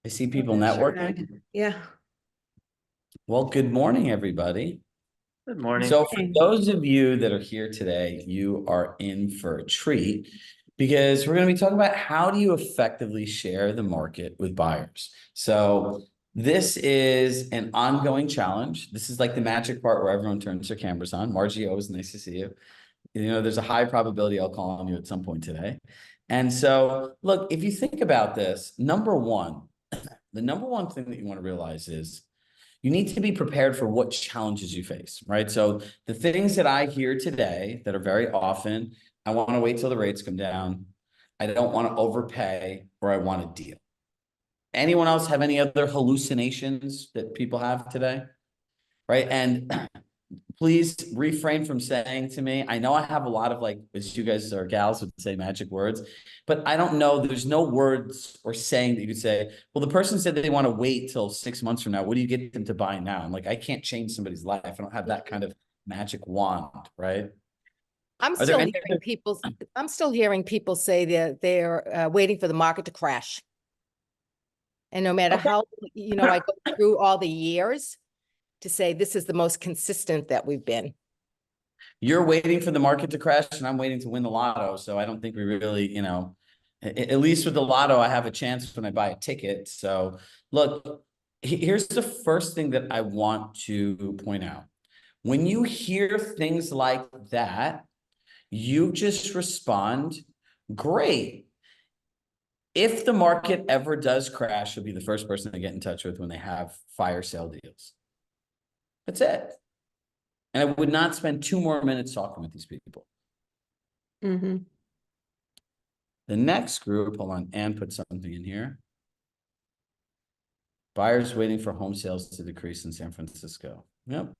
I see people Sure. networking. Yeah. Well, good morning, everybody. Good morning. So for those of you that are here today, you are in for a treat because we're going to be talking about how do you effectively share the market with buyers. So this is an ongoing challenge. This is like the magic part where everyone turns their cameras on. Margie, always nice to see you. You know, there's a high probability I'll call on you at some point today. And so, look, if you think about this, the number one thing that you want to realize is you need to be prepared for what challenges you face, right? So the things that I hear today that are very often, I want to wait till the rates come down. I don't want to overpay, or I want a deal. Anyone else have any other hallucinations that people have today? Right. And please refrain from saying to me, I know I have a lot of, like, as you guys are gals would say, magic words, but I don't know. There's no words or saying that you could say, well, the person said that they want to wait till 6 months from now. What do you get them to buy now? I'm like, I can't change somebody's life. I don't have that kind of magic wand, right? I'm Are there still any hearing people, I'm still hearing people say that they're waiting for the market to crash. And no matter Okay. how, I go through all the years to say this is the most consistent that we've been. You're waiting for the market to crash and I'm waiting to win the lotto. So I don't think we really, at least with the lotto, I have a chance when I buy a ticket. So look, here's the first thing that I want to point out. When you hear things like that, you just respond, great. If the market ever does crash, you'll be the first person to get in touch with when they have fire sale deals. That's it. And I would not spend 2 more minutes talking with these people. Mm-hmm. The next group, hold on, Ann put something in here. Buyers waiting for home sales to decrease in San Francisco. Yep.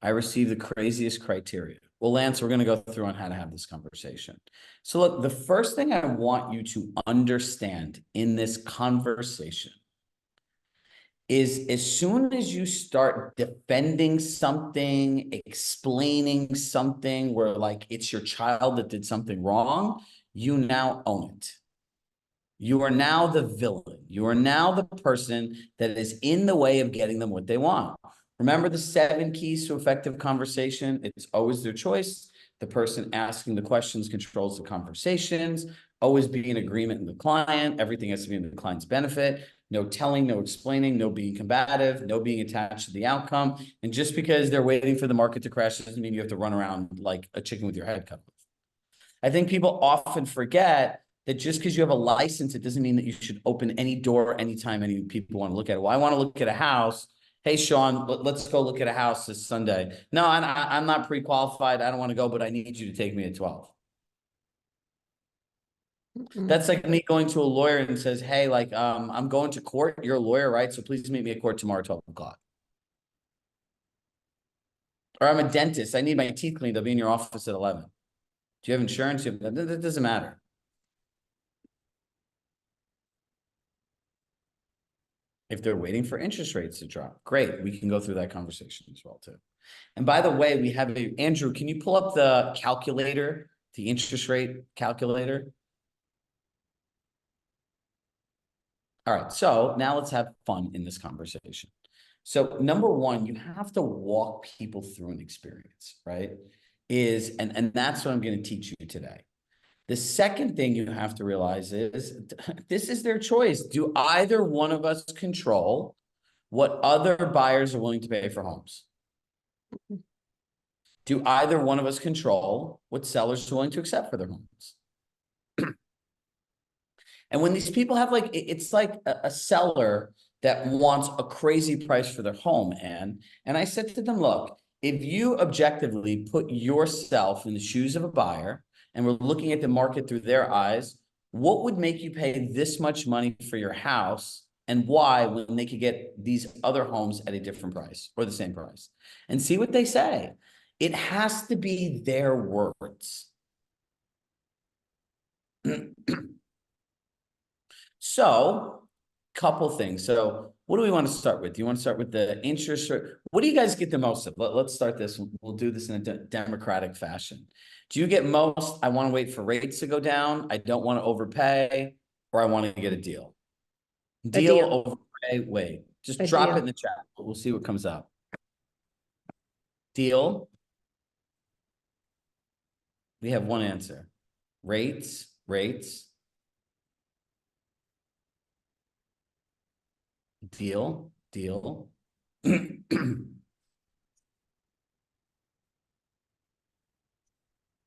I received the craziest criteria. Well, Lance, we're going to go through on how to have this conversation. So look, the first thing I want you to understand in this conversation is as soon as you start defending something, explaining something where like it's your child that did something wrong, you now own it. You are now the villain. You are now the person that is in the way of getting them what they want. Remember the 7 keys to effective conversation? It's always their choice. The person asking the questions controls the conversations. Always be in agreement with the client. Everything has to be in the client's benefit. No telling, no explaining, no being combative, no being attached to the outcome. And just because they're waiting for the market to crash doesn't mean you have to run around like a chicken with your head cut off. I think people often forget that just because you have a license, it doesn't mean that you should open any door anytime any people want to look at it. Well, I want to look at a house. Hey, Sean, let's go look at a house this Sunday. No, I'm not pre-qualified. I don't want to go, but I need you to take me at 12. That's like me going to a lawyer and says, hey, like, I'm going to court. You're a lawyer, right? So please meet me at court tomorrow at 12 o'clock. Or I'm a dentist. I need my teeth cleaned. I'll be in your office at 11. Do you have insurance? That doesn't matter. If they're waiting for interest rates to drop, great. We can go through that conversation as well too. And by the way, we have Andrew, can you pull up the calculator, the interest rate calculator? All right, so now let's have fun in this conversation. So number one, you have to walk people through an experience, right? And that's what I'm going to teach you today. The second thing you have to realize is this is their choice. Do either one of us control what other buyers are willing to pay for homes? Do either one of us control what sellers are willing to accept for their homes? And when these people have like, it's like a seller that wants a crazy price for their home, and I said to them, look, if you objectively put yourself in the shoes of a buyer and we're looking at the market through their eyes, what would make you pay this much money for your house and why when they could get these other homes at a different price or the same price? And see what they say. It has to be their words. So, couple things. So, what do we want to start with? Do you want to start with the interest rate? What do you guys get the most of? Let's start this. We'll do this in a democratic fashion. Do you get most? I want to wait for rates to go down. I don't want to overpay. or I want to get a deal. A Deal deal. over wait. Just A drop deal. it in the chat. We'll see what comes up. Deal. We have one answer. Rates. Deal.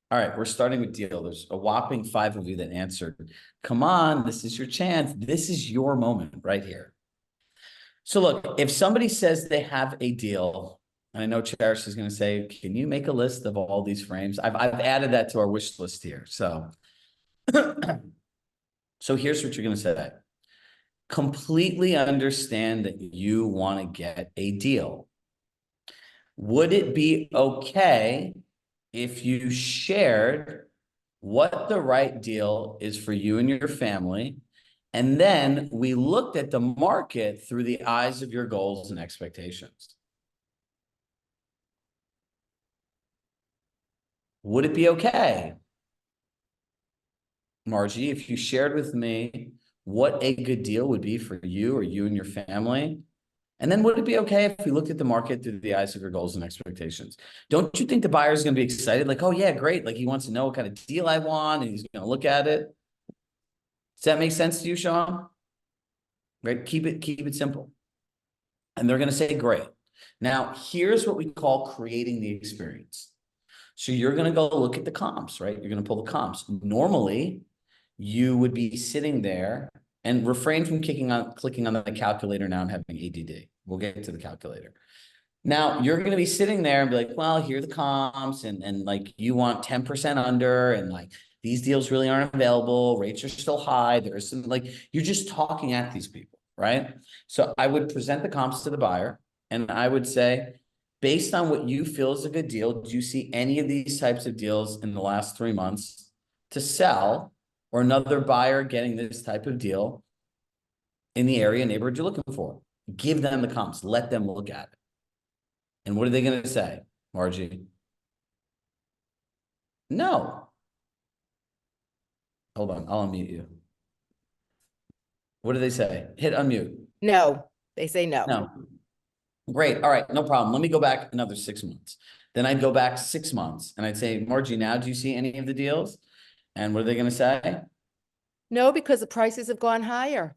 All right, we're starting with deal. There's a whopping 5 of you that answered. Come on, this is your chance. This is your moment right here. So look, if somebody says they have a deal, and I know Cherish is going to say, can you make a list of all these frames? I've added that to our wish list here. So, so here's what you're going to say. Completely understand that you want to get a deal. Would it be okay if you shared what the right deal is for you and your family, and then we looked at the market through the eyes of your goals and expectations? Would it be okay, Margie, if you shared with me what a good deal would be for you or you and your family? And then would it be okay if we looked at the market through the eyes of your goals and expectations? Don't you think the buyer is going to be excited? Like, oh yeah, great. Like he wants to know what kind of deal I want and he's going to look at it. Does that make sense to you, Sean? Right? Keep it simple. And they're going to say, great. Now, here's what we call creating the experience. So you're going to go look at the comps, right? You're going to pull the comps. Normally, you would be sitting there and refrain from clicking on the calculator now and having ADD. We'll get to the calculator. Now you're going to be sitting there and be like, well, here are the comps and like you want 10% under and like these deals really aren't available. Rates are still high. There's some like, you're just talking at these people, right? So I would present the comps to the buyer and I would say, based on what you feel is a good deal, do you see any of these types of deals in the last 3 months to sell or another buyer getting this type of deal in the area neighborhood you're looking for? Give them the comps, let them look at it. And what are they going to say, Margie? No. Hold on, I'll unmute you. What do they say? Hit unmute. No, they say no. No. Great. All right, no problem. Let me go back another 6 months. Then I'd go back 6 months and I'd say, Margie, now do you see any of the deals? And what are they going to say? No, because the prices have gone higher.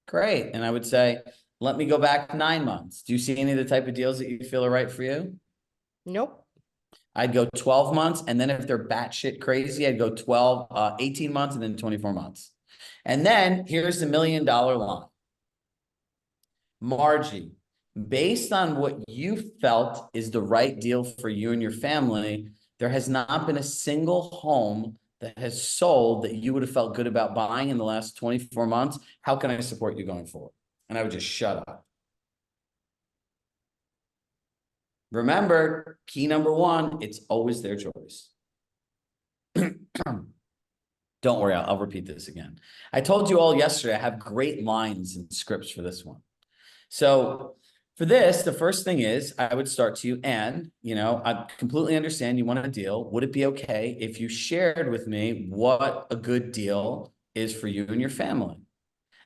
Great. And I would say, let me go back 9 months. Do you see any of the type of deals that you feel are right for you? Nope. I'd go 12 months. And then if they're batshit crazy, I'd go 18 months and then 24 months. And then here's the $1 million line. Margie, based on what you felt is the right deal for you and your family, there has not been a single home that has sold that you would have felt good about buying in the last 24 months. How can I support you going forward? And I would just shut up. Remember, key number 1, it's always their choice. Don't worry, I'll repeat this again. I told you all yesterday, I have great lines and scripts for this one. So for this, the first thing is I would start to you and, I completely understand you want a deal. Would it be okay if you shared with me what a good deal is for you and your family?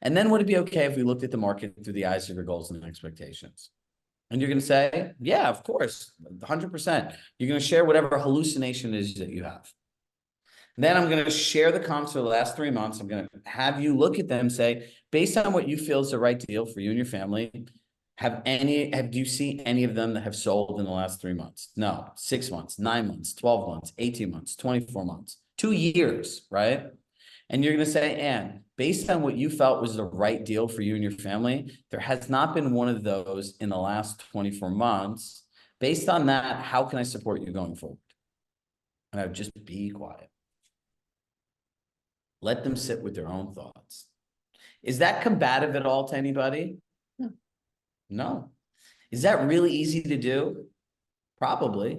And then would it be okay if we looked at the market through the eyes of your goals and expectations? And you're going to say, yeah, of course, 100%. You're going to share whatever hallucination it is that you have. Then I'm going to share the comps for the last 3 months. I'm going to have you look at them, say, based on what you feel is the right deal for you and your family, do you see any of them that have sold in the last 3 months? No. 6 months, 9 months, 12 months, 18 months, 24 months, 2 years, right? And you're going to say, Anne, based on what you felt was the right deal for you and your family, there has not been one of those in the last 24 months. Based on that, how can I support you going forward? And I would just be quiet. Let them sit with their own thoughts. Is that combative at all to anybody? No. No. Is that really easy to do? Probably,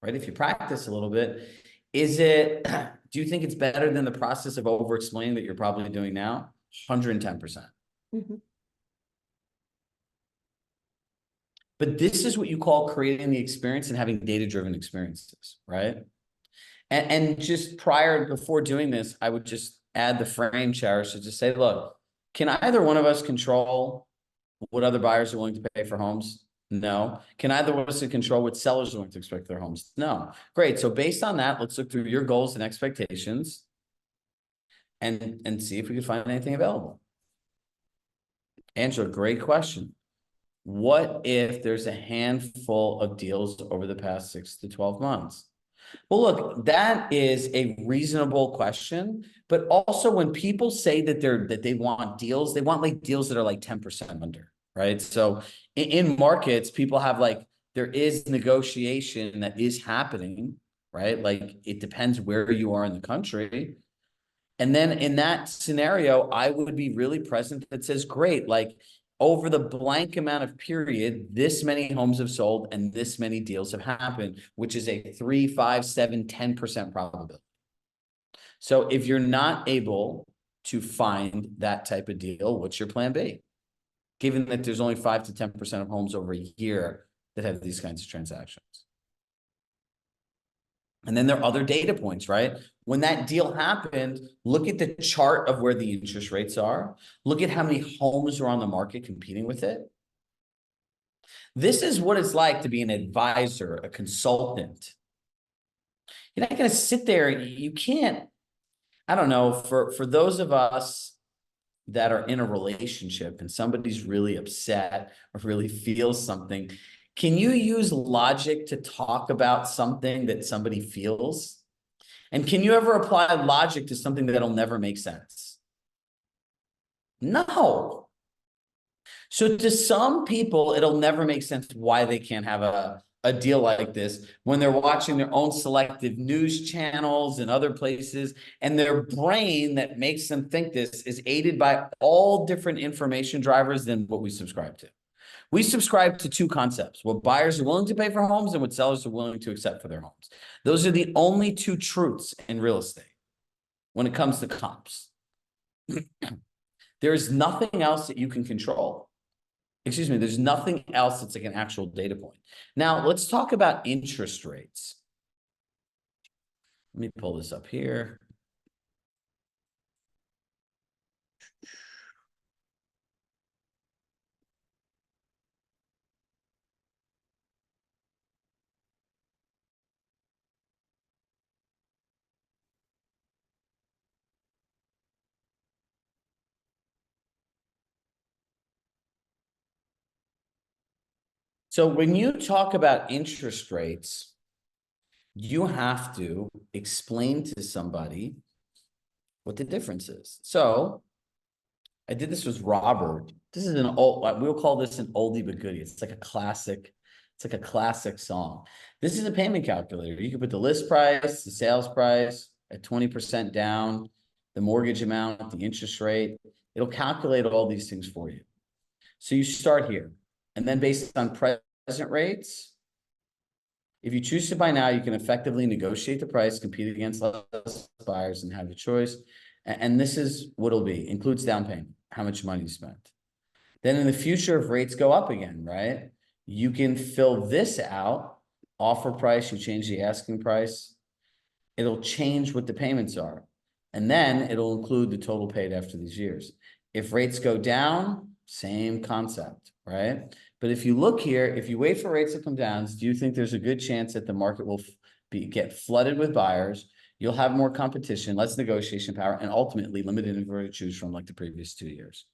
right? If you practice a little bit. Is it, do you think it's better than the process of over-explaining that you're probably doing now? 110%. Mm-hmm. But this is what you call creating the experience and having data-driven experiences, right? And just before doing this, I would just add the frame cherisher to say, look, can either one of us control what other buyers are willing to pay for homes? No. Can either of us control what sellers are willing to expect their homes? No. Great. So based on that, let's look through your goals and expectations and see if we can find anything available. Angela, great question. What if there's a handful of deals over the past 6 to 12 months? Well, look, that is a reasonable question, but also when people say that they want deals, they want like deals that are like 10% under, right? So in markets, people have like, there is negotiation that is happening, right? Like it depends where you are in the country. And then in that scenario, I would be really present that says, great, like over the blank amount of period, this many homes have sold and this many deals have happened, which is a 3, 5, 7, 10% probability. So if you're not able to find that type of deal, what's your plan B? Given that there's only 5 to 10% of homes over a year that have these kinds of transactions. And then there are other data points, right? When that deal happened, look at the chart of where the interest rates are. Look at how many homes are on the market competing with it. This is what it's like to be an advisor, a consultant. You're not going to sit there. You can't, I don't know, for those of us that are in a relationship and somebody's really upset or really feels something, can you use logic to talk about something that somebody feels? And can you ever apply logic to something that'll never make sense? No. So to some people, it'll never make sense why they can't have a deal like this when they're watching their own selective news channels and other places, and their brain that makes them think this is aided by all different information drivers than what we subscribe to. We subscribe to two concepts: what buyers are willing to pay for homes and what sellers are willing to accept for their homes. Those are the only two truths in real estate when it comes to comps. There is nothing else that you can control. Excuse me, there's nothing else that's like an actual data point. Now, let's talk about interest rates. Let me pull this up here. So when you talk about interest rates, you have to explain to somebody what the difference is. So I did this with Robert. This is an old, we'll call this an oldie but goodie. It's like a classic, it's like a classic song. This is a payment calculator. You can put the list price, the sales price at 20% down, the mortgage amount, the interest rate. It'll calculate all these things for you. So you start here. And then based on present rates, if you choose to buy now, you can effectively negotiate the price, compete against less buyers, and have a choice. And this is what it'll be. Includes down payment, how much money you spent. Then in the future, if rates go up again, right, you can fill this out. Offer price, you change the asking price. It'll change what the payments are. And then it'll include the total paid after these years. If rates go down, same concept, right? But if you look here, if you wait for rates to come down, do you think there's a good chance that the market will get flooded with buyers? You'll have more competition, less negotiation power, and ultimately limited inventory to choose from like the previous 2 years.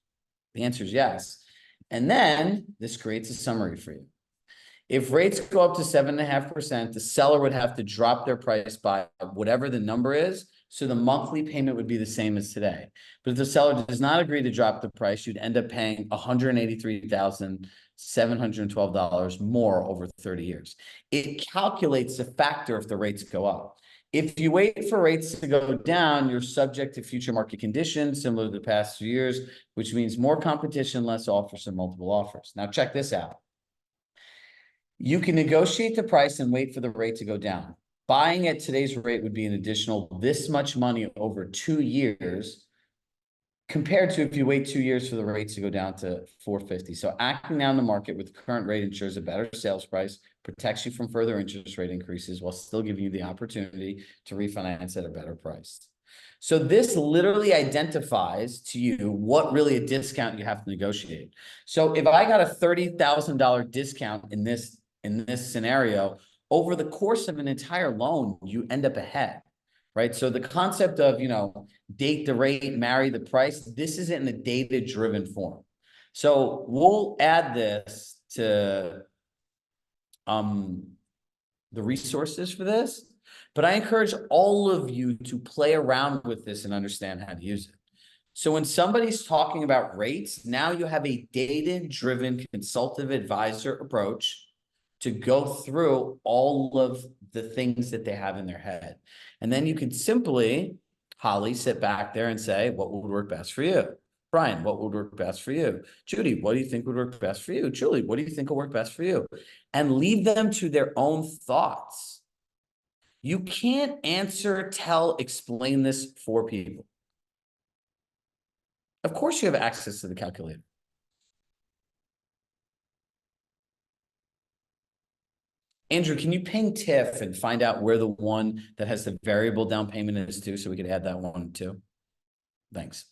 The answer is yes. And then this creates a summary for you. If rates go up to 7.5%, the seller would have to drop their price by whatever the number is. So the monthly payment would be the same as today. But if the seller does not agree to drop the price, you'd end up paying $183,712 more over 30 years. It calculates the factor if the rates go up. If you wait for rates to go down, you're subject to future market conditions similar to the past 2 years, which means more competition, less offers, and multiple offers. Now check this out. You can negotiate the price and wait for the rate to go down. Buying at today's rate would be an additional this much money over 2 years compared to if you wait 2 years for the rates to go down to 450. So acting now in the market with the current rate ensures a better sales price, protects you from further interest rate increases while still giving you the opportunity to refinance at a better price. So this literally identifies to you what really a discount you have to negotiate. So if I got a $30,000 discount in this scenario, over the course of an entire loan, you end up ahead, right? So the concept of, date the rate, marry the price, this is in a data-driven form. So we'll add this to the resources for this, but I encourage all of you to play around with this and understand how to use it. So when somebody's talking about rates, now you have a data-driven consultative advisor approach to go through all of the things that they have in their head. And then you can simply, Holly, sit back there and say, what would work best for you? Brian, what would work best for you? Judy, what do you think would work best for you? Julie, what do you think will work best for you? And leave them to their own thoughts. You can't answer, tell, explain this for people. Of course you have access to the calculator. Andrew, can you ping Tiff and find out where the one that has the variable down payment is to, so we could add that one too? Thanks.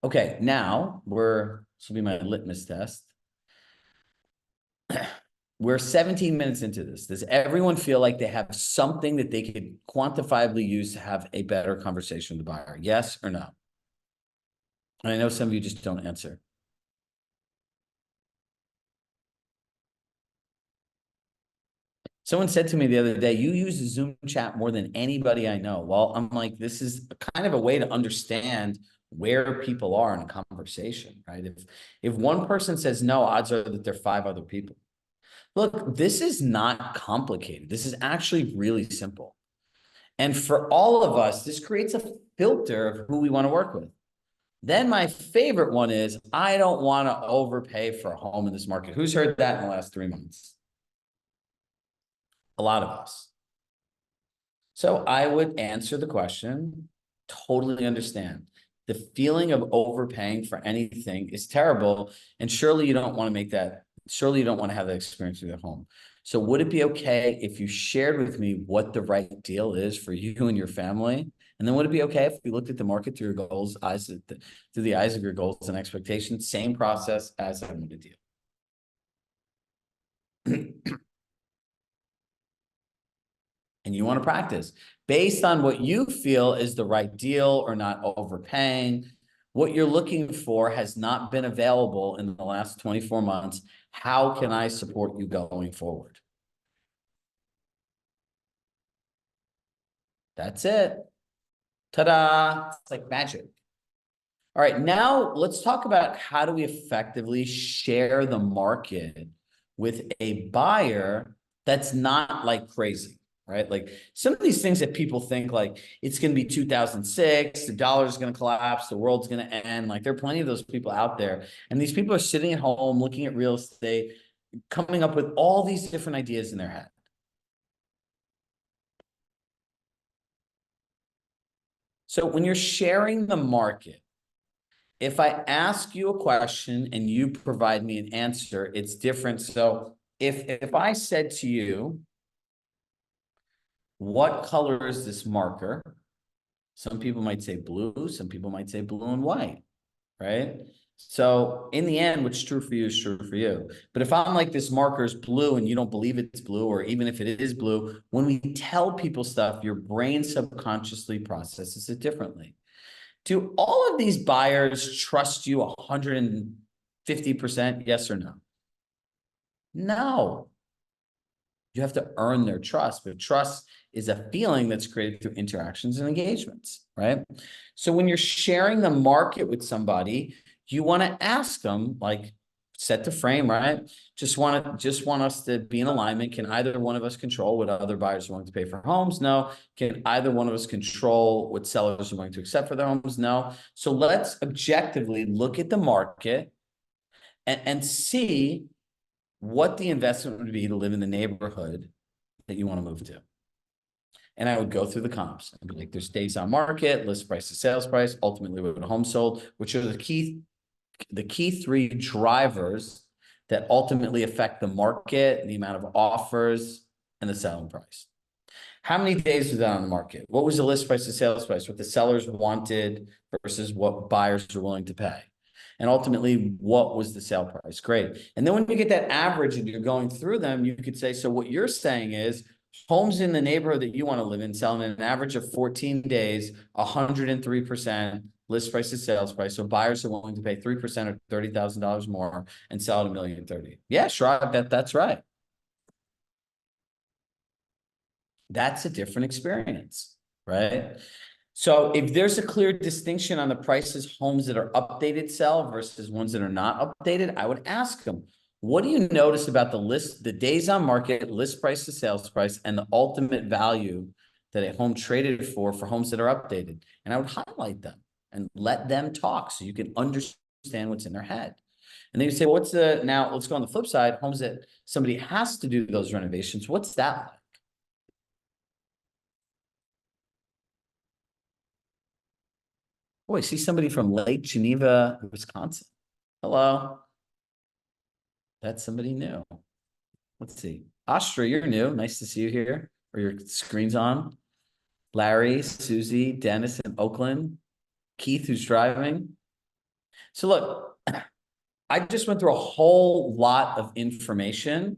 Okay, now this will be my litmus test. We're 17 minutes into this. Does everyone feel like they have something that they could quantifiably use to have a better conversation with the buyer? Yes or no? And I know some of you just don't answer. Someone said to me the other day, you use the Zoom chat more than anybody I know. Well, I'm like, this is kind of a way to understand where people are in a conversation, right? If one person says no, odds are that there are 5 other people. Look, this is not complicated. This is actually really simple. And for all of us, this creates a filter of who we want to work with. Then my favorite one is, I don't want to overpay for a home in this market. Who's heard that in the last 3 months? A lot of us. So I would answer the question, totally understand. The feeling of overpaying for anything is terrible. And surely you don't want to make that, surely you don't want to have that experience with your home. So would it be okay if you shared with me what the right deal is for you and your family? And then would it be okay if we looked at the market through your goals, through the eyes of your goals and expectations? Same process as I would a deal. And you want to practice based on what you feel is the right deal or not overpaying. What you're looking for has not been available in the last 24 months. How can I support you going forward? That's it. Ta-da! It's like magic. All right, now let's talk about how do we effectively share the market with a buyer that's not like crazy, right? Like some of these things that people think like it's going to be 2006, the dollar is going to collapse, the world's going to end. Like there are plenty of those people out there. And these people are sitting at home looking at real estate, coming up with all these different ideas in their head. So when you're sharing the market, if I ask you a question and you provide me an answer, it's different. So if I said to you, what color is this marker? Some people might say blue, some people might say blue and white, right? So in the end, what's true for you is true for you. But if I'm like, this marker is blue and you don't believe it's blue, or even if it is blue, when we tell people stuff, your brain subconsciously processes it differently. Do all of these buyers trust you 150%? Yes or no? No. You have to earn their trust, but trust is a feeling that's created through interactions and engagements, right? So when you're sharing the market with somebody, you want to ask them, like, set the frame, right? Just want us to be in alignment. Can either one of us control what other buyers are willing to pay for homes? No. Can either one of us control what sellers are willing to accept for their homes? No. So let's objectively look at the market and see what the investment would be to live in the neighborhood that you want to move to. And I would go through the comps and be like, there's days on market, list price to sales price, ultimately with a home sold, which are the key 3 drivers that ultimately affect the market, the amount of offers, and the selling price. How many days was that on the market? What was the list price to sales price? What the sellers wanted versus what buyers are willing to pay? And ultimately, what was the sale price? Great. And then when you get that average and you're going through them, you could say, so what you're saying is homes in the neighborhood that you want to live in selling in an average of 14 days, 103% list price to sales price. So buyers are willing to pay 3% or $30,000 more and sell at $1,030,000. Yeah, sure. I bet that's right. That's a different experience, right? So if there's a clear distinction on the prices homes that are updated sell versus ones that are not updated, I would ask them, what do you notice about the list, the days on market, list price to sales price, and the ultimate value that a home traded for homes that are updated? And I would highlight them and let them talk so you can understand what's in their head. And then you say, well, now let's go on the flip side, homes that somebody has to do those renovations. What's that like? Oh, I see somebody from Lake Geneva, Wisconsin. Hello. That's somebody new. Let's see. Astra, you're new. Nice to see you here. Or your screen's on. Larry, Susie, Dennis in Oakland. Keith, who's driving. So look, I just went through a whole lot of information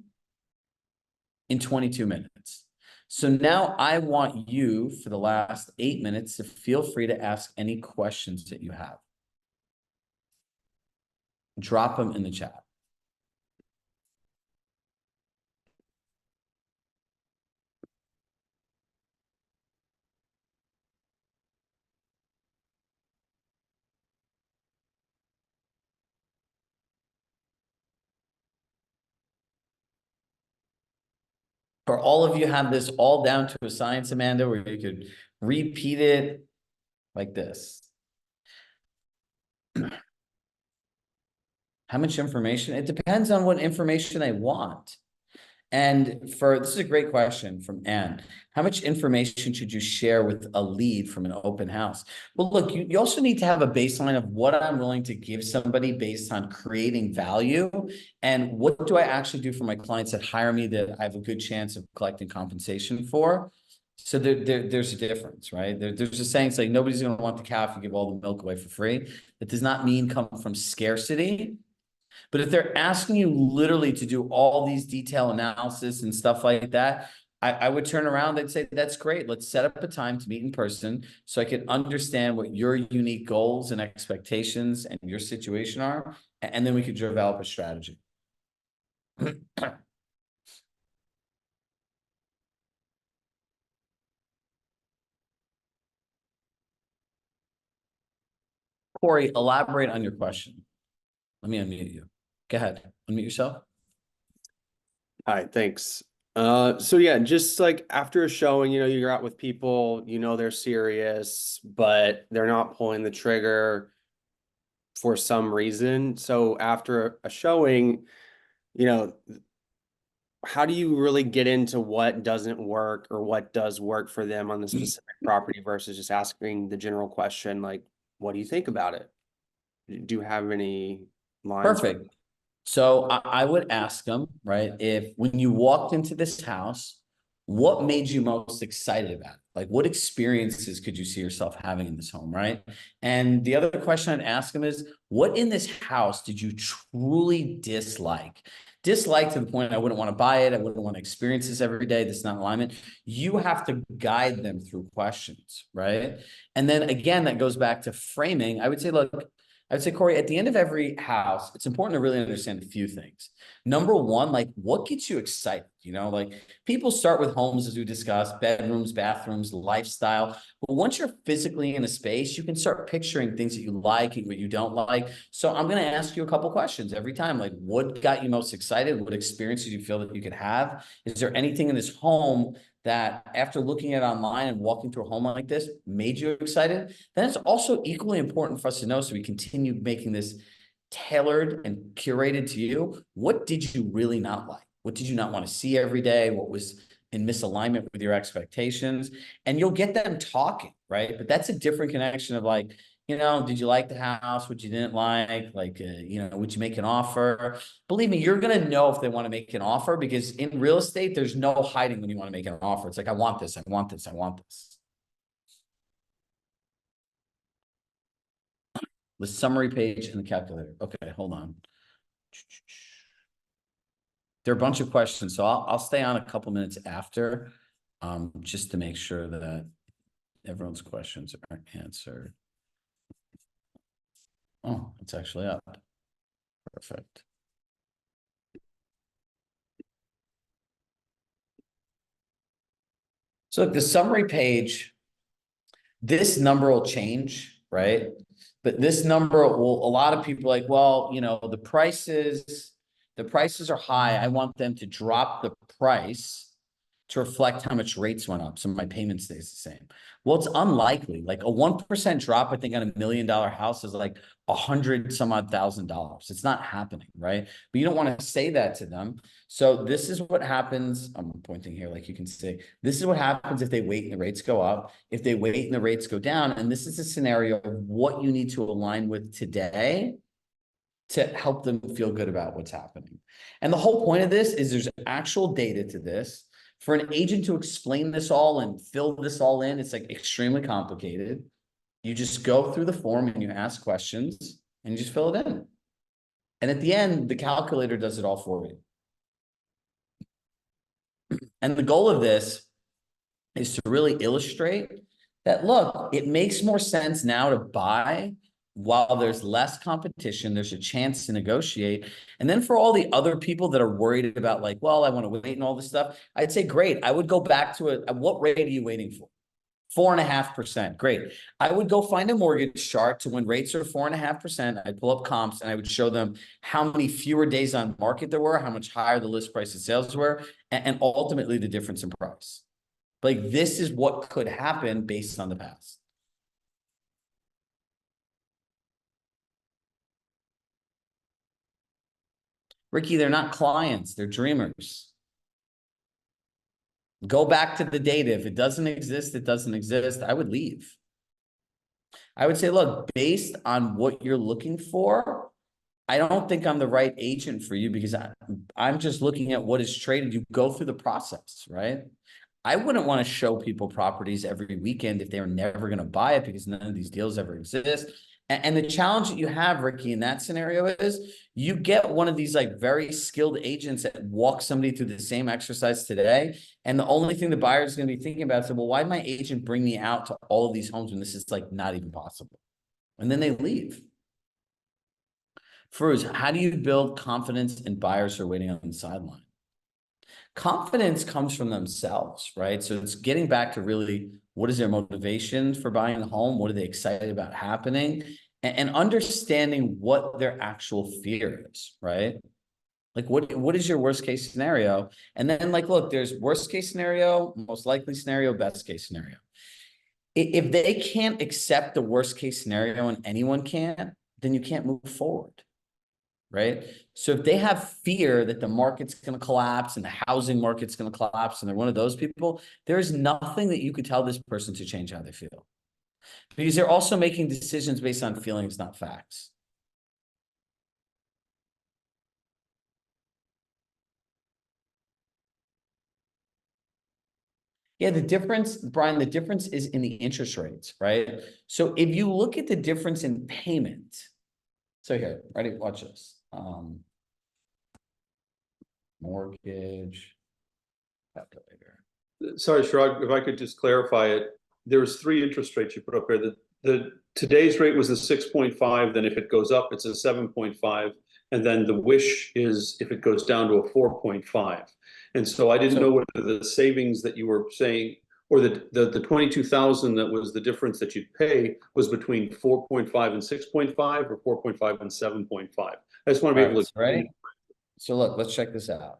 in 22 minutes. So now I want you, for the last 8 minutes, to feel free to ask any questions that you have. Drop them in the chat. Or all of you have this all down to a science, Amanda, where you could repeat it like this. How much information? It depends on what information they want. And this is a great question from Anne. How much information should you share with a lead from an open house? Well, look, you also need to have a baseline of what I'm willing to give somebody based on creating value. And what do I actually do for my clients that hire me that I have a good chance of collecting compensation for? So there's a difference, right? There's a saying, it's like, nobody's going to want the cow if you give all the milk away for free. That does not mean come from scarcity. But if they're asking you literally to do all these detail analysis and stuff like that, I would turn around and say, that's great. Let's set up a time to meet in person so I can understand what your unique goals and expectations and your situation are. And then we could develop a strategy. Corey, elaborate on your question. Let me unmute you. Go ahead. Unmute yourself. Hi, thanks. So yeah, just like after a showing, you're out with people, they're serious, but they're not pulling the trigger for some reason. So after a showing, how do you really get into what doesn't work or what does work for them on the specific property versus just asking the general question, like, what do you think about it? Do you have any lines? Perfect. So I would ask them, right, if when you walked into this house, what made you most excited about it? Like, what experiences could you see yourself having in this home, right? And the other question I'd ask them is, what in this house did you truly dislike? Dislike to the point I wouldn't want to buy it. I wouldn't want to experience this every day. This is not alignment. You have to guide them through questions, right? And then again, that goes back to framing. I would say, look, Corey, at the end of every house, it's important to really understand a few things. Number one, like, what gets you excited? Like, people start with homes, as we discussed, bedrooms, bathrooms, lifestyle. But once you're physically in a space, you can start picturing things that you like and what you don't like. So I'm going to ask you a couple questions every time. Like, what got you most excited? What experiences you feel that you could have? Is there anything in this home that, after looking at it online and walking through a home like this, made you excited? Then it's also equally important for us to know, so we continue making this tailored and curated to you. What did you really not like? What did you not want to see every day? What was in misalignment with your expectations? And you'll get them talking, right? But that's a different connection of like, you know, did you like the house? What you didn't like, you know, would you make an offer? Believe me, you're going to know if they want to make an offer, because in real estate, there's no hiding when you want to make an offer. It's like, I want this, I want this, I want this. The summary page and the calculator. Okay, hold on. There are a bunch of questions, so I'll stay on a couple minutes after, just to make sure that everyone's questions are answered. Oh, it's actually up. Perfect. So look, the summary page, this number will change, right? But this number will, a lot of people like, well, you know, the prices are high. I want them to drop the price to reflect how much rates went up, so my payment stays the same. Well, it's unlikely. Like a 1% drop, I think, on $1 million house is like $100,000. It's not happening, right? But you don't want to say that to them. So this is what happens. I'm pointing here, like you can see. This is what happens if they wait and the rates go up. If they wait and the rates go down, and this is a scenario of what you need to align with today to help them feel good about what's happening. And the whole point of this is there's actual data to this. For an agent to explain this all and fill this all in, it's like extremely complicated. You just go through the form and you ask questions and you just fill it in. And at the end, the calculator does it all for you. And the goal of this is to really illustrate that, look, it makes more sense now to buy while there's less competition, there's a chance to negotiate. And then for all the other people that are worried about like, well, I want to wait and all this stuff, I'd say, great. I would go back to it. What rate are you waiting for? 4.5%. Great. I would go find a mortgage chart to when rates are 4.5%. I'd pull up comps and I would show them how many fewer days on market there were, how much higher the list price of sales were, and ultimately the difference in price. Like, this is what could happen based on the past. Ricky, they're not clients, they're dreamers. Go back to the data. If it doesn't exist, it doesn't exist. I would leave. I would say, look, based on what you're looking for, I don't think I'm the right agent for you, because I'm just looking at what is traded. You go through the process, right? I wouldn't want to show people properties every weekend if they're never going to buy it, because none of these deals ever exist. And the challenge that you have, Ricky, in that scenario is you get one of these like very skilled agents that walk somebody through the same exercise today. And the only thing the buyer is going to be thinking about is, well, why did my agent bring me out to all of these homes when this is like not even possible? And then they leave. Firuz, how do you build confidence in buyers who are waiting on the sideline? Confidence comes from themselves, right? So it's getting back to really, what is their motivation for buying a home? What are they excited about happening? And understanding what their actual fear is, right? Like, what is your worst case scenario? And then like, look, there's worst case scenario, most likely scenario, best case scenario. If they can't accept the worst case scenario and anyone can, then you can't move forward. Right? So if they have fear that the market's going to collapse and the housing market's going to collapse, and they're one of those people, there's nothing that you could tell this person to change how they feel, because they're also making decisions based on feelings, not facts. Yeah, the difference, Brian, the difference is in the interest rates, right? So if you look at the difference in payment, so here, ready, watch this. Mortgage calculator. Sorry, Chirag, if I could just clarify it. There was three interest rates you put up there. The today's rate was the 6.5, then if it goes up, it's a 7.5, and then the wish is if it goes down to a 4.5. And so I didn't know whether the savings that you were saying, or the 22,000 that was the difference that you'd pay, was between 4.5 and 6.5 or 4.5 and 7.5. I just want to be able to. Ready? So look, let's check this out.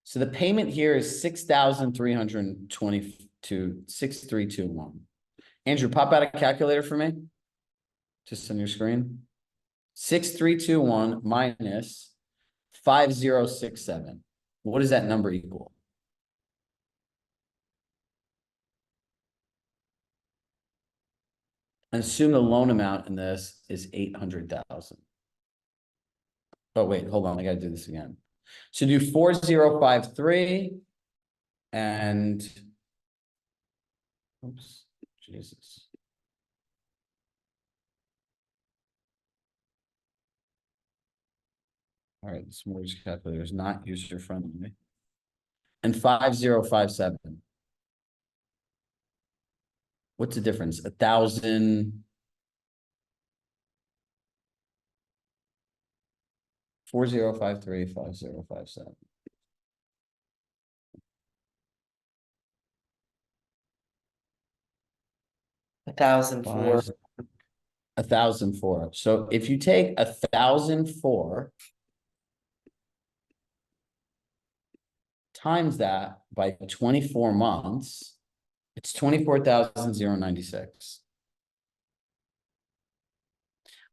So the payment here is 6,322, 6,321. Andrew, pop out a calculator for me. Just on your screen. 6,321 minus 5,067. What does that number equal? And assume the loan amount in this is 800,000. Oh, wait, hold on. I gotta do this again. So do 4053 and oops, Jesus. All right, this mortgage calculator is not user friendly. And 5057. What's the difference? 1,000. 4053, 5057. 1,004. 1,004. So if you take 1,004 times that by 24 months, it's 24,096.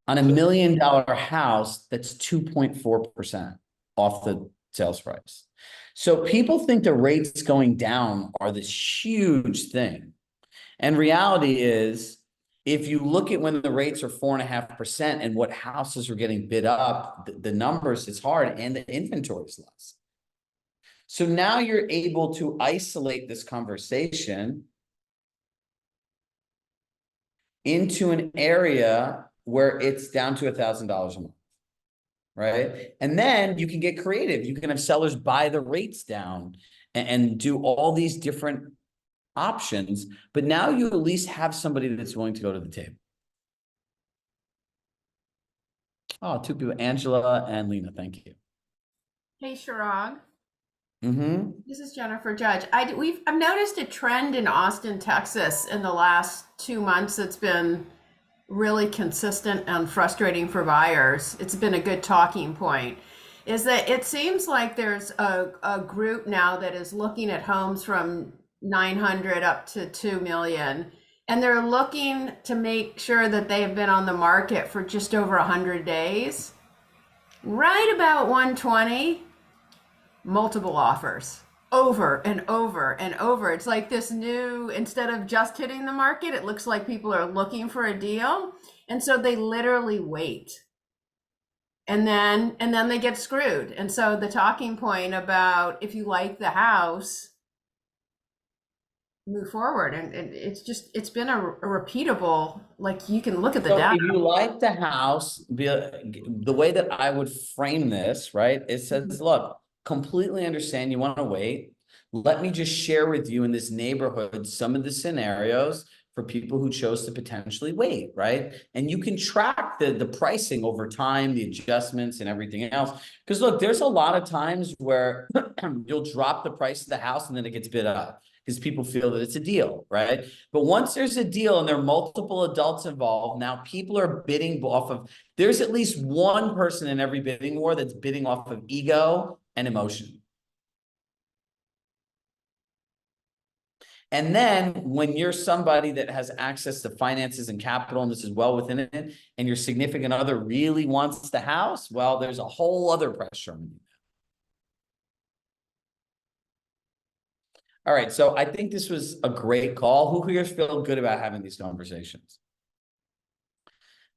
On $1 million house, that's 2.4% off the sales price. So people think the rates going down are this huge thing. And reality is, if you look at when the rates are 4.5% and what houses are getting bid up, the numbers, it's hard, and the inventory is less. So now you're able to isolate this conversation into an area where it's down to $1,000 a month, right? And then you can get creative. You can have sellers buy the rates down and do all these different options, but now you at least have somebody that's willing to go to the table. Oh, two people, Angela and Lena, thank you. Hey, Chirag. Mm-hmm. This is Jennifer Judge. I've noticed a trend in Austin, Texas in the last 2 months that's been really consistent and frustrating for buyers. It's been a good talking point. Is that it seems like there's a group now that is looking at homes from 900 up to 2 million, and they're looking to make sure that they have been on the market for just over 100 days. Right about 120, multiple offers over and over and over. It's like this new, instead of just hitting the market, it looks like people are looking for a deal. And so they literally wait. And then they get screwed. And so the talking point about if you like the house, move forward. And it's been a repeatable, like you can look at the So data. if you like the house, the way that I would frame this, right? It says, look, completely understand you want to wait. Let me just share with you in this neighborhood some of the scenarios for people who chose to potentially wait, right? And you can track the pricing over time, the adjustments and everything else. Because look, there's a lot of times where you'll drop the price of the house and then it gets bid up because people feel that it's a deal, right? But once there's a deal and there are multiple adults involved, now people are bidding off of, there's at least one person in every bidding war that's bidding off of ego and emotion. And then when you're somebody that has access to finances and capital, and this is well within it, and your significant other really wants the house, well, there's a whole other pressure on you. All right, so I think this was a great call. Who here feel good about having these conversations?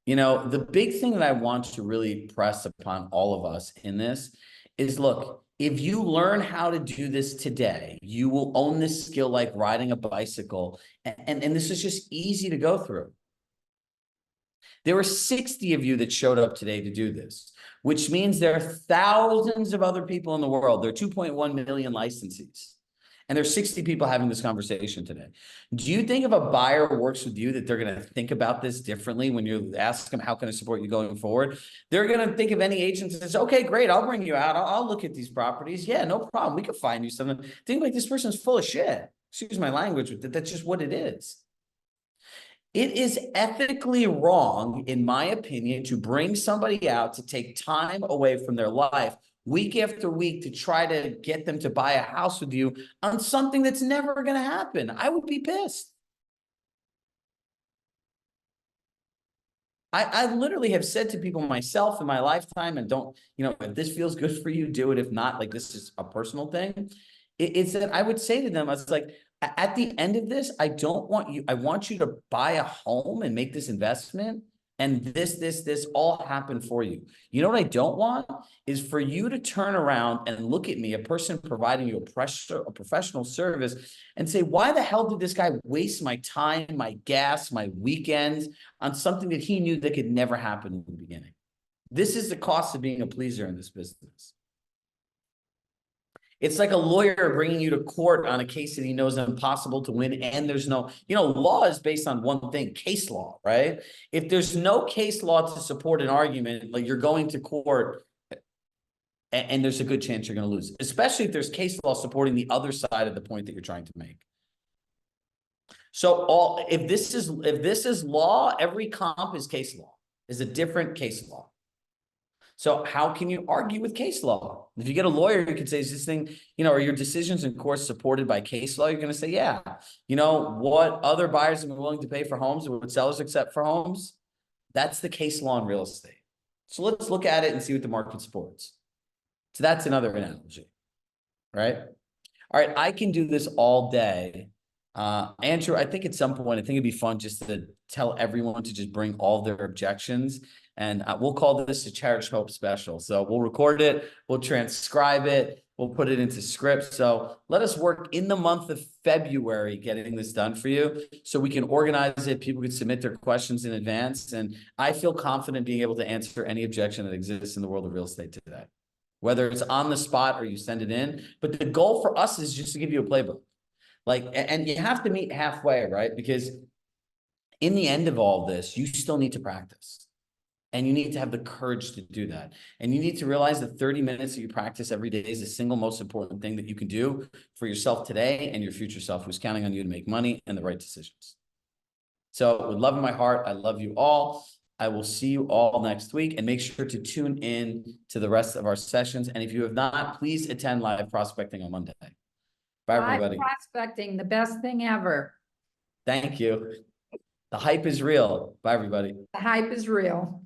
You know, the big thing that I want to really press upon all of us in this is, look, if you learn how to do this today, you will own this skill like riding a bicycle. And this is just easy to go through. There were 60 of you that showed up today to do this, which means there are thousands of other people in the world. There are 2.1 million licensees. And there's 60 people having this conversation today. Do you think if a buyer works with you that they're going to think about this differently when you ask them, how can I support you going forward? They're going to think of any agent that says, okay, great, I'll bring you out. I'll look at these properties. Yeah, no problem. We can find you something. Think like this person's full of shit. Excuse my language, but that's just what it is. It is ethically wrong, in my opinion, to bring somebody out to take time away from their life week after week to try to get them to buy a house with you on something that's never going to happen. I would be pissed. I literally have said to people myself in my lifetime, and don't, you know, if this feels good for you, do it. If not, like, this is a personal thing. It's that I would say to them, I was like, At the end of this, I want you to buy a home and make this investment. And this all happen for you. You know what I don't want is for you to turn around and look at me, a person providing you a professional service, and say, why the hell did this guy waste my time, my gas, my weekends on something that he knew that could never happen in the beginning? This is the cost of being a pleaser in this business. It's like a lawyer bringing you to court on a case that he knows is impossible to win, and there's no, law is based on one thing, case law, right? If there's no case law to support an argument, like you're going to court, and there's a good chance you're going to lose, especially if there's case law supporting the other side of the point that you're trying to make. So if this is law, every comp is case law, is a different case law. So how can you argue with case law? If you get a lawyer, you can say, is this thing, are your decisions in court supported by case law? You're going to say, yeah. What other buyers are willing to pay for homes? What sellers accept for homes? That's the case law in real estate. So let's look at it and see what the market supports. So that's another analogy, right? All right, I can do this all day. Andrew, I think at some point, I think it'd be fun just to tell everyone to just bring all their objections. And we'll call this a Chirag Shah special. So we'll record it, we'll transcribe it, we'll put it into script. So let us work in the month of February getting this done for you so we can organize it. People can submit their questions in advance. And I feel confident being able to answer any objection that exists in the world of real estate today, whether it's on the spot or you send it in. But the goal for us is just to give you a playbook. And you have to meet halfway, right? Because in the end of all this, you still need to practice. And you need to have the courage to do that. And you need to realize that 30 minutes that you practice every day is the single most important thing that you can do for yourself today and your future self who's counting on you to make money and the right decisions. So with love in my heart, I love you all. I will see you all next week, and make sure to tune in to the rest of our sessions. And if you have not, please attend live prospecting on Monday. Bye, everybody. Live prospecting, the best thing ever. Thank you. The hype is real. Bye, everybody. The hype is real.